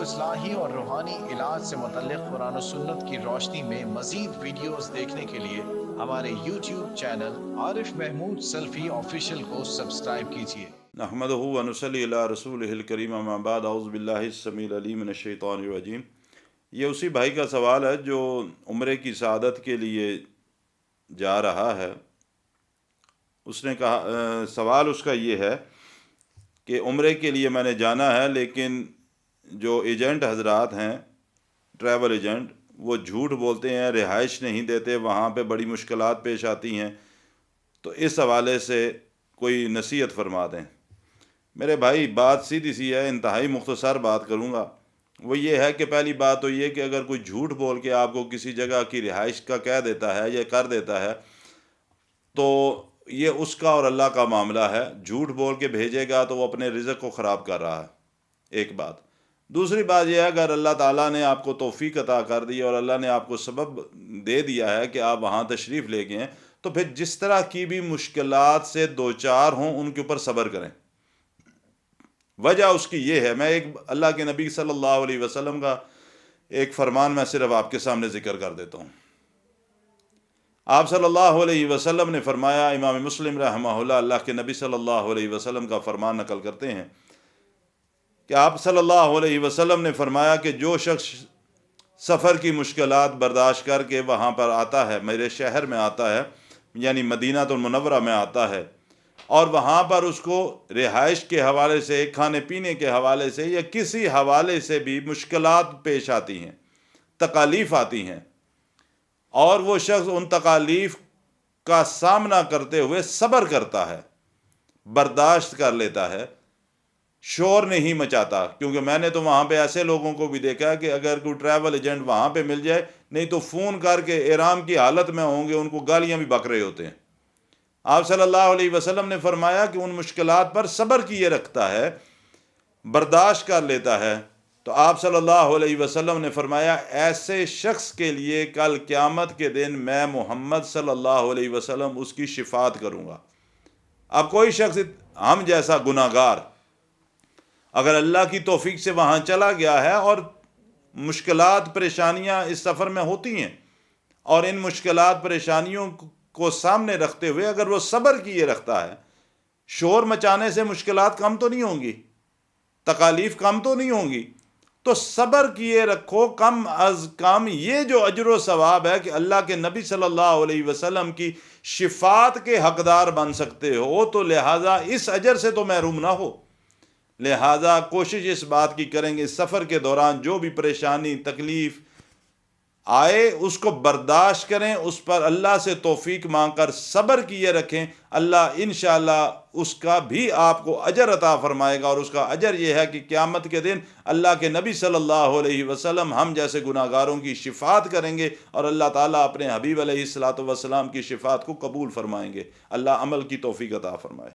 اصلاحی اور روحانی علاج سے متعلق قرآن و سنت کی روشنی میں مزید ویڈیوز دیکھنے کے لیے ہمارے یوٹیوب چینل عارف محمود سلفی آفیشیل کو سبسکرائب کیجیے۔ نحمدہ و نصلی علی رسولہ الکریم، اما بعد، اعوذ باللہ السمیع العلیم من الشیطان الرجیم۔ یہ اسی بھائی کا سوال ہے جو عمرے کی سعادت کے لیے جا رہا ہے۔ اس نے کہا، سوال اس کا یہ ہے کہ عمرے کے لیے میں نے جانا ہے، لیکن جو ایجنٹ حضرات ہیں، ٹریول ایجنٹ، وہ جھوٹ بولتے ہیں، رہائش نہیں دیتے، وہاں پہ بڑی مشکلات پیش آتی ہیں، تو اس حوالے سے کوئی نصیحت فرما دیں۔ میرے بھائی، بات سیدھی سی ہے، انتہائی مختصر بات کروں گا۔ وہ یہ ہے کہ پہلی بات تو یہ کہ اگر کوئی جھوٹ بول کے آپ کو کسی جگہ کی رہائش کا کہہ دیتا ہے یا کر دیتا ہے، تو یہ اس کا اور اللہ کا معاملہ ہے۔ جھوٹ بول کے بھیجے گا تو وہ اپنے رزق کو خراب کر رہا ہے، ایک بات۔ دوسری بات یہ ہے، اگر اللہ تعالیٰ نے آپ کو توفیق عطا کر دی اور اللہ نے آپ کو سبب دے دیا ہے کہ آپ وہاں تشریف لے گئے ہیں، تو پھر جس طرح کی بھی مشکلات سے دوچار ہوں ان کے اوپر صبر کریں۔ وجہ اس کی یہ ہے، میں ایک اللہ کے نبی صلی اللہ علیہ وسلم کا ایک فرمان میں صرف آپ کے سامنے ذکر کر دیتا ہوں۔ آپ صلی اللہ علیہ وسلم نے فرمایا، امام مسلم رحمہ اللہ اللہ کے نبی صلی اللہ علیہ وسلم کا فرمان نقل کرتے ہیں کہ آپ صلی اللہ علیہ وسلم نے فرمایا کہ جو شخص سفر کی مشکلات برداشت کر کے وہاں پر آتا ہے، میرے شہر میں آتا ہے، یعنی مدینہ المنورہ میں آتا ہے، اور وہاں پر اس کو رہائش کے حوالے سے، کھانے پینے کے حوالے سے یا کسی حوالے سے بھی مشکلات پیش آتی ہیں، تکالیف آتی ہیں، اور وہ شخص ان تکالیف کا سامنا کرتے ہوئے صبر کرتا ہے، برداشت کر لیتا ہے، شور نہیں مچاتا۔ کیونکہ میں نے تو وہاں پہ ایسے لوگوں کو بھی دیکھا کہ اگر کوئی ٹریول ایجنٹ وہاں پہ مل جائے، نہیں تو فون کر کے احرام کی حالت میں ہوں گے، ان کو گالیاں بھی بک رہے ہوتے ہیں۔ آپ صلی اللہ علیہ وسلم نے فرمایا کہ ان مشکلات پر صبر کیے رکھتا ہے، برداشت کر لیتا ہے، تو آپ صلی اللہ علیہ وسلم نے فرمایا ایسے شخص کے لیے کل قیامت کے دن میں محمد صلی اللہ علیہ وسلم اس کی شفاعت کروں گا۔ اب کوئی شخص ہم جیسا گناہ گار اگر اللہ کی توفیق سے وہاں چلا گیا ہے، اور مشکلات پریشانیاں اس سفر میں ہوتی ہیں، اور ان مشکلات پریشانیوں کو سامنے رکھتے ہوئے اگر وہ صبر کیے رکھتا ہے، شور مچانے سے مشکلات کم تو نہیں ہوں گی، تکالیف کم تو نہیں ہوں گی، تو صبر کیے رکھو۔ کم از کم یہ جو اجر و ثواب ہے کہ اللہ کے نبی صلی اللہ علیہ وسلم کی شفاعت کے حقدار بن سکتے ہو، تو لہٰذا اس اجر سے تو محروم نہ ہو۔ لہٰذا کوشش اس بات کی کریں گے، سفر کے دوران جو بھی پریشانی تکلیف آئے اس کو برداشت کریں، اس پر اللہ سے توفیق مانگ کر صبر کیے رکھیں۔ اللہ انشاءاللہ اس کا بھی آپ کو اجر عطا فرمائے گا، اور اس کا اجر یہ ہے کہ قیامت کے دن اللہ کے نبی صلی اللہ علیہ وسلم ہم جیسے گناہ گاروں کی شفاعت کریں گے، اور اللہ تعالیٰ اپنے حبیب علیہ الصلوۃ والسلام کی شفاعت کو قبول فرمائیں گے۔ اللہ عمل کی توفیق عطا فرمائے۔